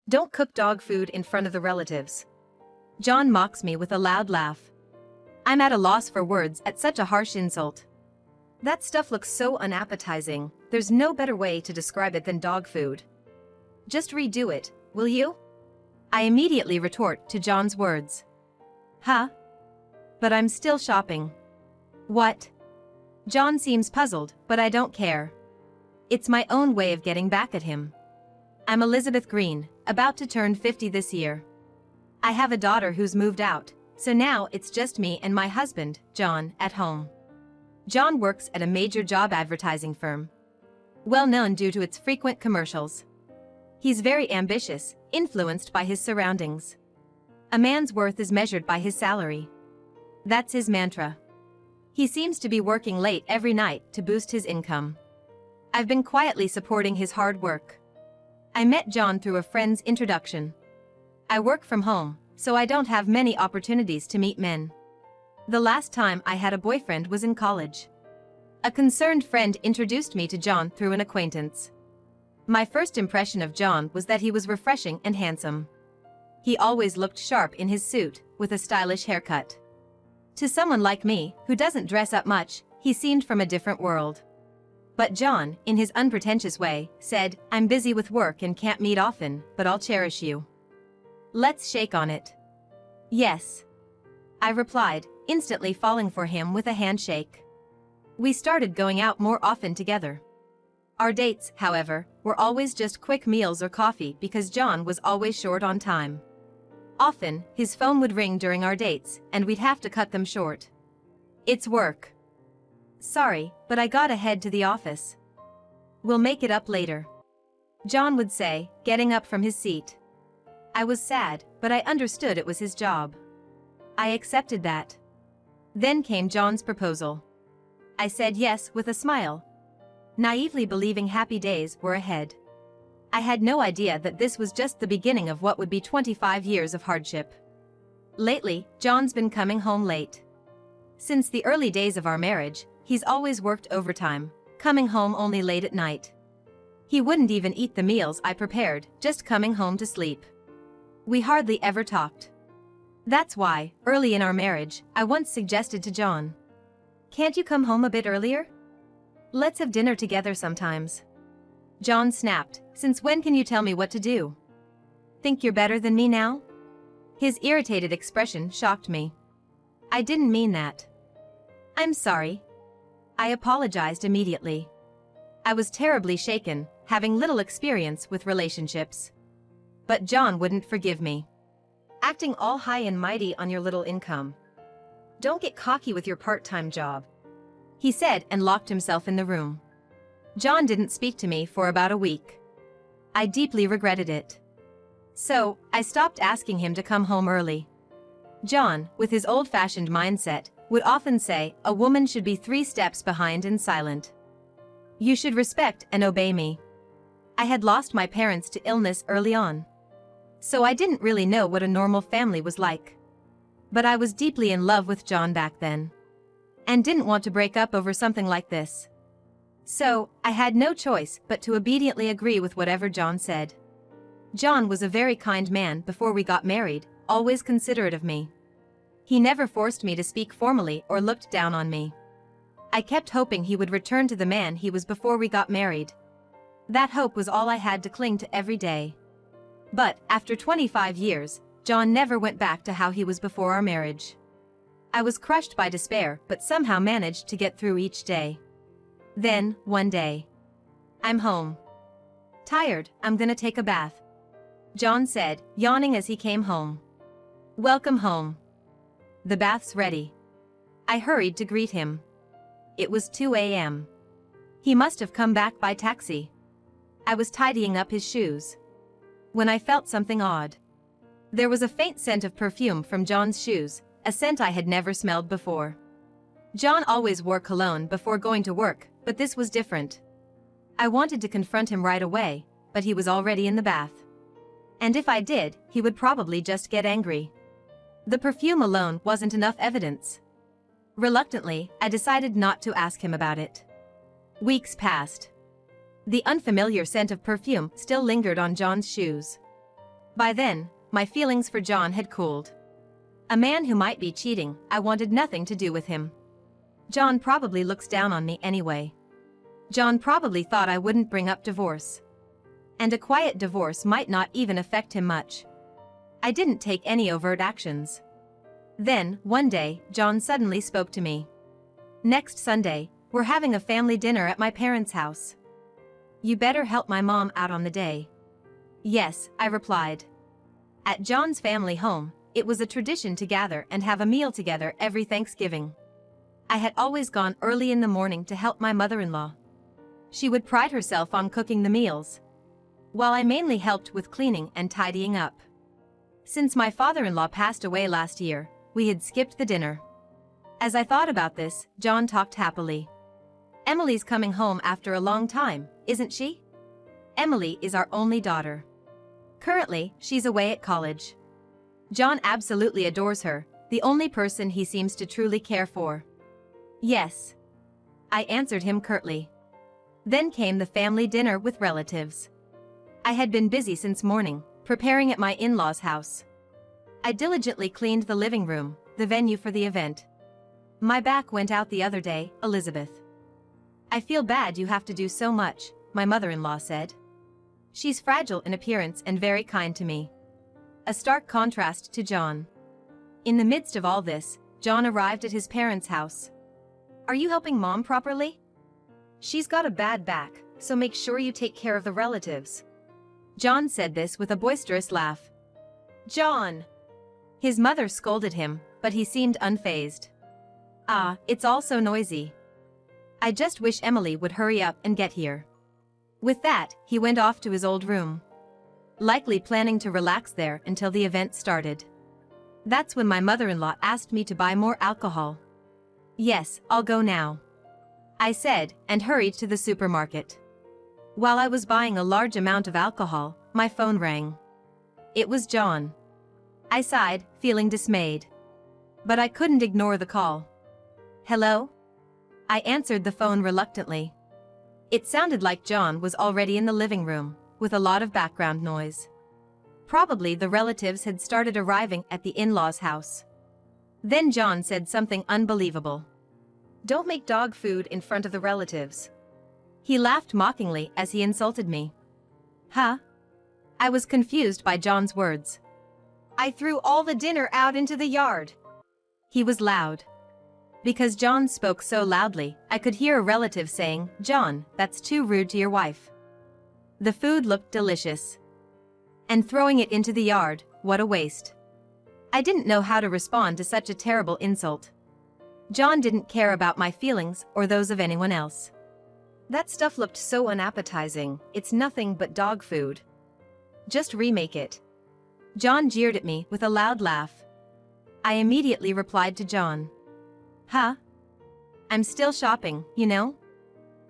Don't cook dog food in front of the relatives. John mocks me with a loud laugh. I'm at a loss for words at such a harsh insult. That stuff looks so unappetizing, there's no better way to describe it than dog food. Just redo it, will you? I immediately retort to John's words. Huh? But I'm still shopping. What? John seems puzzled, but I don't care. It's my own way of getting back at him. I'm Elizabeth Green, about to turn 50 this year. I have a daughter who's moved out, so now it's just me and my husband, John, at home. John works at a major job advertising firm, well known due to its frequent commercials. He's very ambitious, influenced by his surroundings. A man's worth is measured by his salary. That's his mantra. He seems to be working late every night to boost his income. I've been quietly supporting his hard work. I met John through a friend's introduction. I work from home, so I don't have many opportunities to meet men. The last time I had a boyfriend was in college. A concerned friend introduced me to John through an acquaintance. My first impression of John was that he was refreshing and handsome. He always looked sharp in his suit, with a stylish haircut. To someone like me, who doesn't dress up much, he seemed from a different world. But John, in his unpretentious way, said, "I'm busy with work and can't meet often, but I'll cherish you. Let's shake on it." Yes, I replied, instantly falling for him with a handshake. We started going out more often together. Our dates, however, were always just quick meals or coffee because John was always short on time. Often, his phone would ring during our dates, and we'd have to cut them short. It's work. Sorry, but I gotta head to the office. We'll make it up later, John would say, getting up from his seat. I was sad, but I understood it was his job. I accepted that. Then came John's proposal. I said yes with a smile, naively believing happy days were ahead. I had no idea that this was just the beginning of what would be 25 years of hardship. Lately, John's been coming home late. Since the early days of our marriage, he's always worked overtime, coming home only late at night. He wouldn't even eat the meals I prepared, just coming home to sleep. We hardly ever talked. That's why, early in our marriage, I once suggested to John, "Can't you come home a bit earlier? Let's have dinner together sometimes." John snapped, "Since when can you tell me what to do? Think you're better than me now?" His irritated expression shocked me. I didn't mean that. I'm sorry. I apologized immediately. I was terribly shaken, having little experience with relationships. But John wouldn't forgive me. Acting all high and mighty on your little income. Don't get cocky with your part-time job, he said and locked himself in the room. John didn't speak to me for about a week. I deeply regretted it. So, I stopped asking him to come home early. John, with his old-fashioned mindset, would often say, "A woman should be 3 steps behind and silent. You should respect and obey me." I had lost my parents to illness early on, so I didn't really know what a normal family was like. But I was deeply in love with John back then, and didn't want to break up over something like this. So, I had no choice but to obediently agree with whatever John said. John was a very kind man before we got married, always considerate of me. He never forced me to speak formally or looked down on me. I kept hoping he would return to the man he was before we got married. That hope was all I had to cling to every day. But, after 25 years, John never went back to how he was before our marriage. I was crushed by despair but somehow managed to get through each day. Then, one day, "I'm home. Tired, I'm gonna take a bath," John said, yawning as he came home. "Welcome home. The bath's ready." I hurried to greet him. It was 2 a.m. He must have come back by taxi. I was tidying up his shoes when I felt something odd. There was a faint scent of perfume from John's shoes, a scent I had never smelled before. John always wore cologne before going to work, but this was different. I wanted to confront him right away, but he was already in the bath. And if I did, he would probably just get angry. The perfume alone wasn't enough evidence. Reluctantly, I decided not to ask him about it. Weeks passed. The unfamiliar scent of perfume still lingered on John's shoes. By then, my feelings for John had cooled. A man who might be cheating, I wanted nothing to do with him. John probably looks down on me anyway. John probably thought I wouldn't bring up divorce. And a quiet divorce might not even affect him much. I didn't take any overt actions. Then, one day, John suddenly spoke to me. "Next Sunday, we're having a family dinner at my parents' house. You better help my mom out on the day." "Yes," I replied. At John's family home, it was a tradition to gather and have a meal together every Thanksgiving. I had always gone early in the morning to help my mother-in-law. She would pride herself on cooking the meals, while I mainly helped with cleaning and tidying up. Since my father-in-law passed away last year, we had skipped the dinner. As I thought about this, John talked happily. "Emily's coming home after a long time, isn't she? Emily is our only daughter. Currently, she's away at college. John absolutely adores her, the only person he seems to truly care for." "Yes," I answered him curtly. Then came the family dinner with relatives. I had been busy since morning, preparing at my in-laws' house. I diligently cleaned the living room, the venue for the event. "My back went out the other day, Elizabeth." "I feel bad you have to do so much," my mother-in-law said. She's fragile in appearance and very kind to me. A stark contrast to John. In the midst of all this, John arrived at his parents' house. "Are you helping Mom properly? She's got a bad back, so make sure you take care of the relatives." John said this with a boisterous laugh. "John!" His mother scolded him, but he seemed unfazed. "Ah, it's all so noisy. I just wish Emily would hurry up and get here." With that, he went off to his old room, likely planning to relax there until the event started. That's when my mother-in-law asked me to buy more alcohol. "Yes, I'll go now," I said, and hurried to the supermarket. While I was buying a large amount of alcohol, my phone rang. It was John. I sighed, feeling dismayed. But I couldn't ignore the call. "Hello?" I answered the phone reluctantly. It sounded like John was already in the living room, with a lot of background noise. Probably the relatives had started arriving at the in-laws' house. Then John said something unbelievable. "Don't make dog food in front of the relatives." He laughed mockingly as he insulted me. Huh? I was confused by John's words. "I threw all the dinner out into the yard." He was loud. Because John spoke so loudly, I could hear a relative saying, "John, that's too rude to your wife." The food looked delicious. And throwing it into the yard, what a waste. I didn't know how to respond to such a terrible insult. John didn't care about my feelings or those of anyone else. "That stuff looked so unappetizing, it's nothing but dog food. Just remake it." John jeered at me with a loud laugh. I immediately replied to John. "Huh? I'm still shopping, you know?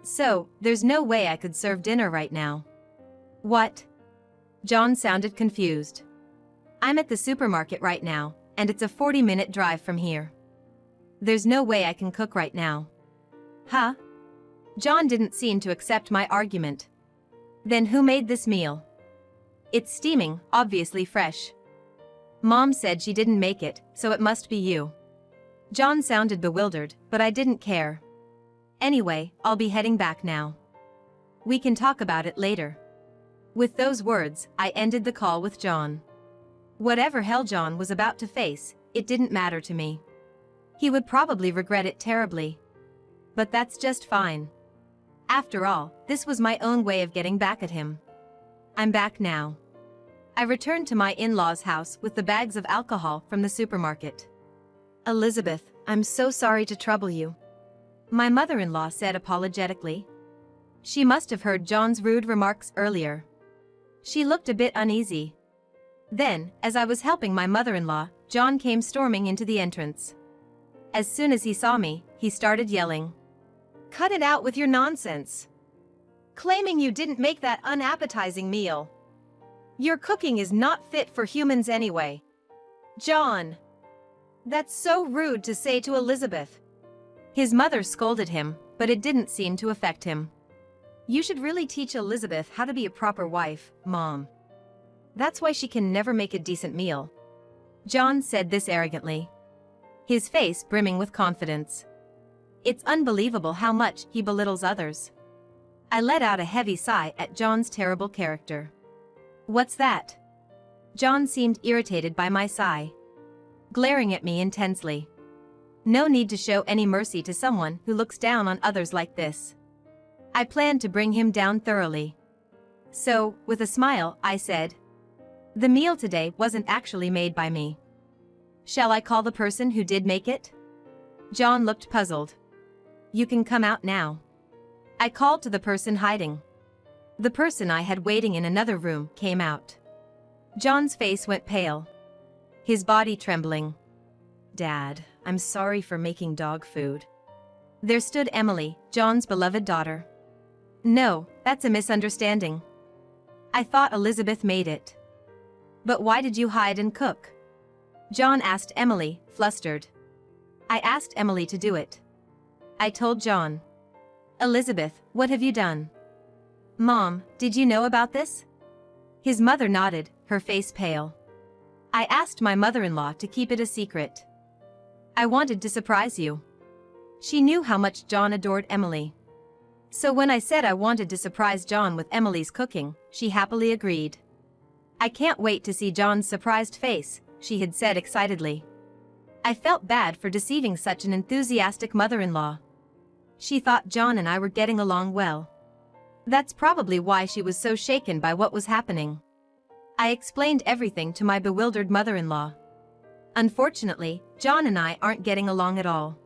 So, there's no way I could serve dinner right now." "What?" John sounded confused. "I'm at the supermarket right now, and it's a 40-minute drive from here. There's no way I can cook right now." "Huh?" John didn't seem to accept my argument. "Then who made this meal?" "It's steaming, obviously fresh. Mom said she didn't make it, so it must be you." John sounded bewildered, but I didn't care. "Anyway, I'll be heading back now. We can talk about it later." With those words, I ended the call with John. Whatever hell John was about to face, it didn't matter to me. He would probably regret it terribly. But that's just fine. After all, this was my own way of getting back at him. I'm back now. I returned to my in-laws' house with the bags of alcohol from the supermarket. "Elizabeth, I'm so sorry to trouble you," my mother-in-law said apologetically. She must have heard John's rude remarks earlier. She looked a bit uneasy. Then, as I was helping my mother-in-law, John came storming into the entrance. As soon as he saw me, he started yelling. "Cut it out with your nonsense. Claiming you didn't make that unappetizing meal. Your cooking is not fit for humans anyway. John! That's so rude to say to Elizabeth." His mother scolded him, but it didn't seem to affect him. "You should really teach Elizabeth how to be a proper wife, Mom. That's why she can never make a decent meal. John said this arrogantly, his face brimming with confidence. It's unbelievable how much he belittles others. I let out a heavy sigh at John's terrible character. What's that? John seemed irritated by my sigh, glaring at me intensely. No need to show any mercy to someone who looks down on others like this. I planned to bring him down thoroughly. So, with a smile, I said, the meal today wasn't actually made by me. Shall I call the person who did make it? John looked puzzled. You can come out now. I called to the person hiding. The person I had waiting in another room came out. John's face went pale, his body trembling. Dad, I'm sorry for making dog food. There stood Emily, John's beloved daughter. No, that's a misunderstanding. I thought Elizabeth made it. But why did you hide and cook? John asked Emily, flustered. I asked Emily to do it. I told John. Elizabeth, what have you done? Mom, did you know about this? His mother nodded, her face pale. I asked my mother-in-law to keep it a secret. I wanted to surprise you. She knew how much John adored Emily. So when I said I wanted to surprise John with Emily's cooking, she happily agreed. I can't wait to see John's surprised face, she had said excitedly. I felt bad for deceiving such an enthusiastic mother-in-law. She thought John and I were getting along well. That's probably why she was so shaken by what was happening. I explained everything to my bewildered mother-in-law. Unfortunately, John and I aren't getting along at all.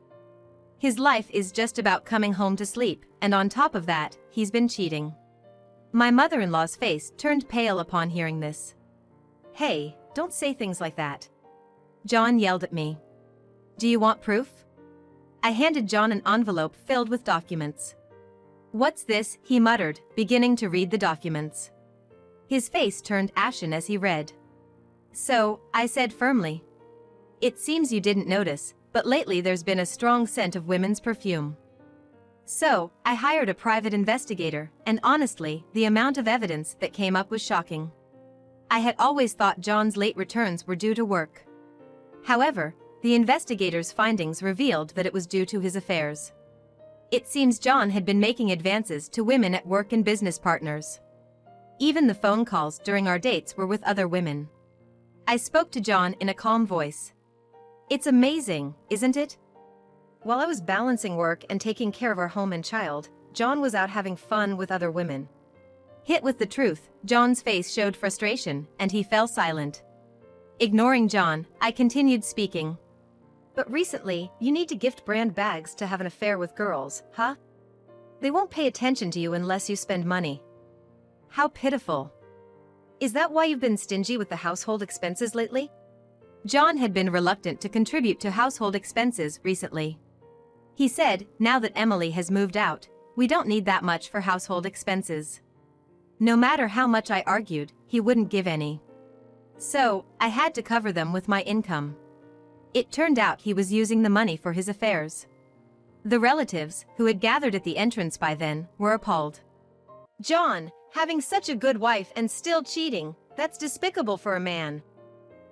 His life is just about coming home to sleep, and on top of that, he's been cheating. My mother-in-law's face turned pale upon hearing this. Hey, don't say things like that. John yelled at me. Do you want proof? I handed John an envelope filled with documents. What's this? He muttered, beginning to read the documents. His face turned ashen as he read. So, I said firmly. It seems you didn't notice, but lately there's been a strong scent of women's perfume. So, I hired a private investigator, and honestly, the amount of evidence that came up was shocking. I had always thought John's late returns were due to work. However, the investigator's findings revealed that it was due to his affairs. It seems John had been making advances to women at work and business partners. Even the phone calls during our dates were with other women. I spoke to John in a calm voice. It's amazing, isn't it? While I was balancing work and taking care of our home and child, John was out having fun with other women. Hit with the truth, John's face showed frustration, and he fell silent. Ignoring John, I continued speaking. But recently, you need to gift brand bags to have an affair with girls, huh? They won't pay attention to you unless you spend money. How pitiful. Is that why you've been stingy with the household expenses lately? John had been reluctant to contribute to household expenses recently. He said, now that Emily has moved out, we don't need that much for household expenses. No matter how much I argued, he wouldn't give any. So, I had to cover them with my income. It turned out he was using the money for his affairs. The relatives, who had gathered at the entrance by then, were appalled. John, having such a good wife and still cheating, that's despicable for a man.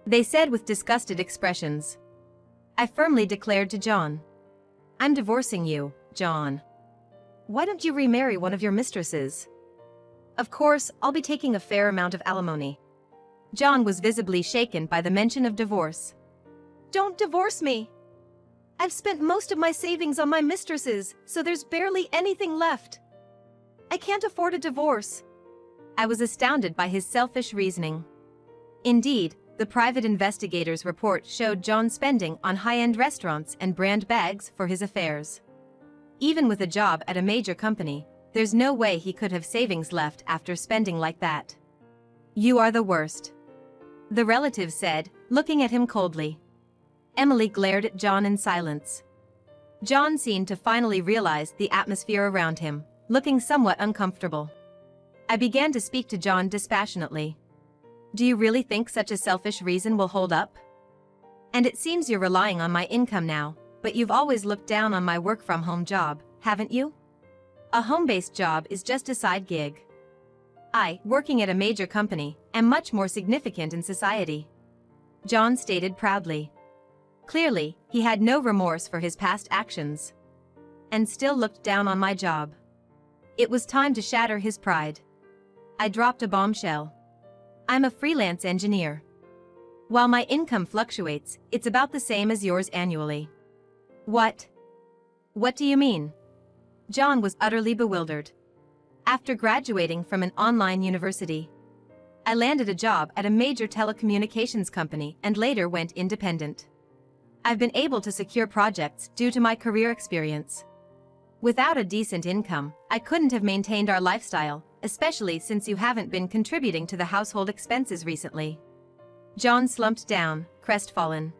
They said with disgusted expressions. I firmly declared to John. I'm divorcing you, John. Why don't you remarry one of your mistresses? Of course, I'll be taking a fair amount of alimony. John was visibly shaken by the mention of divorce. Don't divorce me. I've spent most of my savings on my mistresses, so there's barely anything left. I can't afford a divorce. I was astounded by his selfish reasoning. Indeed, the private investigator's report showed John spending on high-end restaurants and brand bags for his affairs. Even with a job at a major company, there's no way he could have savings left after spending like that. You are the worst. The relative said, looking at him coldly. Emily glared at John in silence. John seemed to finally realize the atmosphere around him, looking somewhat uncomfortable. I began to speak to John dispassionately. Do you really think such a selfish reason will hold up? And it seems you're relying on my income now, but you've always looked down on my work-from-home job, haven't you? A home-based job is just a side gig. I, working at a major company, am much more significant in society," John stated proudly. Clearly, he had no remorse for his past actions. And still looked down on my job. It was time to shatter his pride. I dropped a bombshell. I'm a freelance engineer. While my income fluctuates, it's about the same as yours annually. What? What do you mean? John was utterly bewildered. After graduating from an online university, I landed a job at a major telecommunications company and later went independent. I've been able to secure projects due to my career experience. Without a decent income, I couldn't have maintained our lifestyle, especially since you haven't been contributing to the household expenses recently. John slumped down, crestfallen.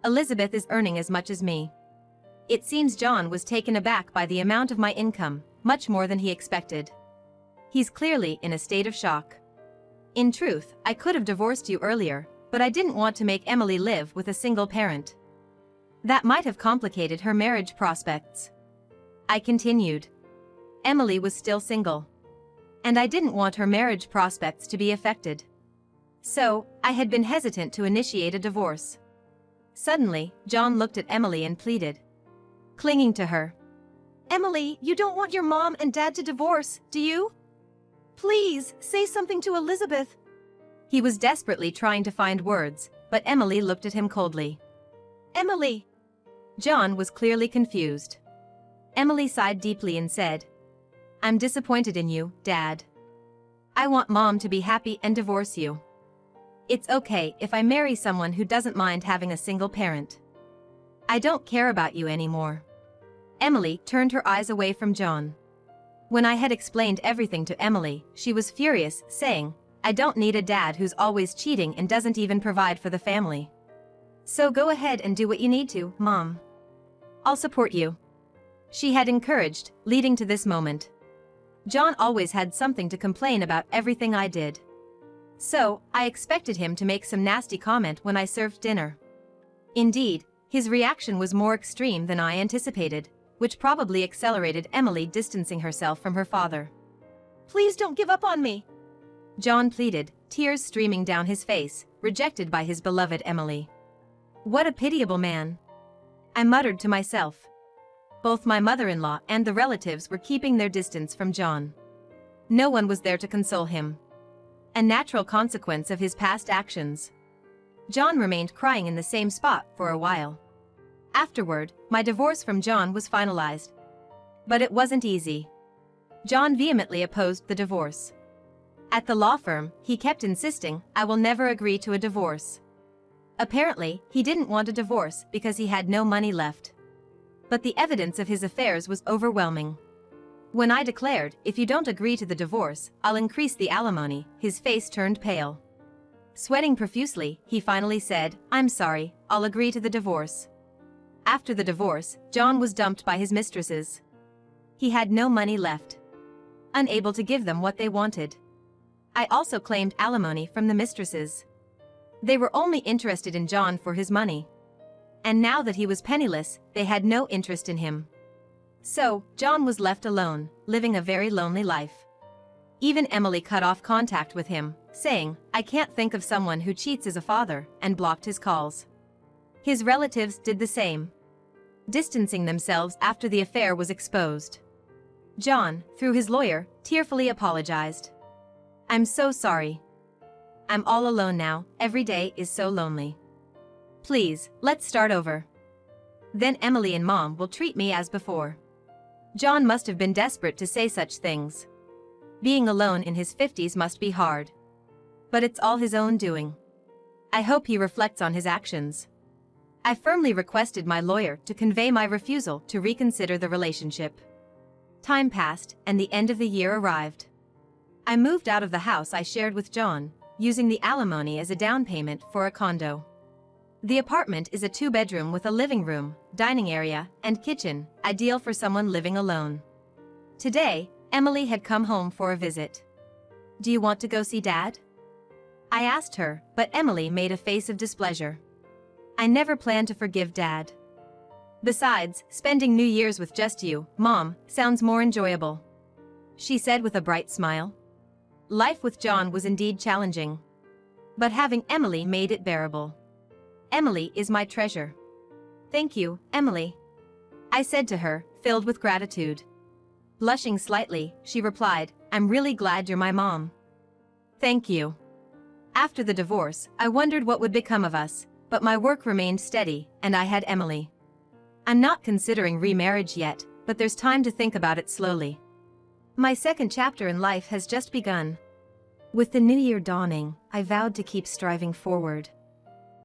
Elizabeth is earning as much as me. It seems John was taken aback by the amount of my income, much more than he expected. He's clearly in a state of shock. In truth, I could have divorced you earlier, but I didn't want to make Emily live with a single parent. That might have complicated her marriage prospects. I continued. Emily was still single. And I didn't want her marriage prospects to be affected. So, I had been hesitant to initiate a divorce. Suddenly, John looked at Emily and pleaded, clinging to her. "Emily, you don't want your mom and dad to divorce, do you? Please, say something to Elizabeth." He was desperately trying to find words, but Emily looked at him coldly. "Emily!" John was clearly confused. Emily sighed deeply and said, "I'm disappointed in you, Dad. I want Mom to be happy and divorce you. It's okay if I marry someone who doesn't mind having a single parent. I don't care about you anymore." Emily turned her eyes away from John. When I had explained everything to Emily, she was furious, saying, "I don't need a dad who's always cheating and doesn't even provide for the family. So go ahead and do what you need to, Mom. I'll support you." She had encouraged, leading to this moment. John always had something to complain about everything I did. So, I expected him to make some nasty comment when I served dinner. Indeed, his reaction was more extreme than I anticipated, which probably accelerated Emily distancing herself from her father. "Please don't give up on me," John pleaded, tears streaming down his face, rejected by his beloved Emily. What a pitiable man. I muttered to myself. Both my mother-in-law and the relatives were keeping their distance from John. No one was there to console him. A natural consequence of his past actions. John remained crying in the same spot for a while. Afterward, my divorce from John was finalized. But it wasn't easy. John vehemently opposed the divorce. At the law firm, he kept insisting, "I will never agree to a divorce." Apparently, he didn't want a divorce because he had no money left. But the evidence of his affairs was overwhelming. When I declared, "If you don't agree to the divorce, I'll increase the alimony," his face turned pale. Sweating profusely, he finally said, "I'm sorry, I'll agree to the divorce." After the divorce, John was dumped by his mistresses. He had no money left. Unable to give them what they wanted. I also claimed alimony from the mistresses. They were only interested in John for his money. And now that he was penniless, they had no interest in him. So, John was left alone, living a very lonely life. Even Emily cut off contact with him, saying, "I can't think of someone who cheats as a father," and blocked his calls. His relatives did the same, distancing themselves after the affair was exposed. John, through his lawyer, tearfully apologized. "I'm so sorry. I'm all alone now, every day is so lonely. Please, let's start over. Then Emily and Mom will treat me as before." John must have been desperate to say such things. Being alone in his 50s must be hard. But it's all his own doing. I hope he reflects on his actions. I firmly requested my lawyer to convey my refusal to reconsider the relationship. Time passed, and the end of the year arrived. I moved out of the house I shared with John, using the alimony as a down payment for a condo. The apartment is a 2-bedroom with a living room, dining area, and kitchen, ideal for someone living alone. Today, Emily had come home for a visit. "Do you want to go see Dad?" I asked her, but Emily made a face of displeasure. "I never planned to forgive Dad. Besides, spending New Year's with just you, Mom, sounds more enjoyable," she said with a bright smile. life with John was indeed challenging. But having Emily made it bearable. Emily is my treasure. Thank you, Emily, I said to her, filled with gratitude. Blushing slightly, she replied, I'm really glad you're my mom. Thank you. After the divorce, I wondered what would become of us, but my work remained steady, and I had Emily. I'm not considering remarriage yet, but there's time to think about it slowly. My second chapter in life has just begun. With the new year dawning, I vowed to keep striving forward.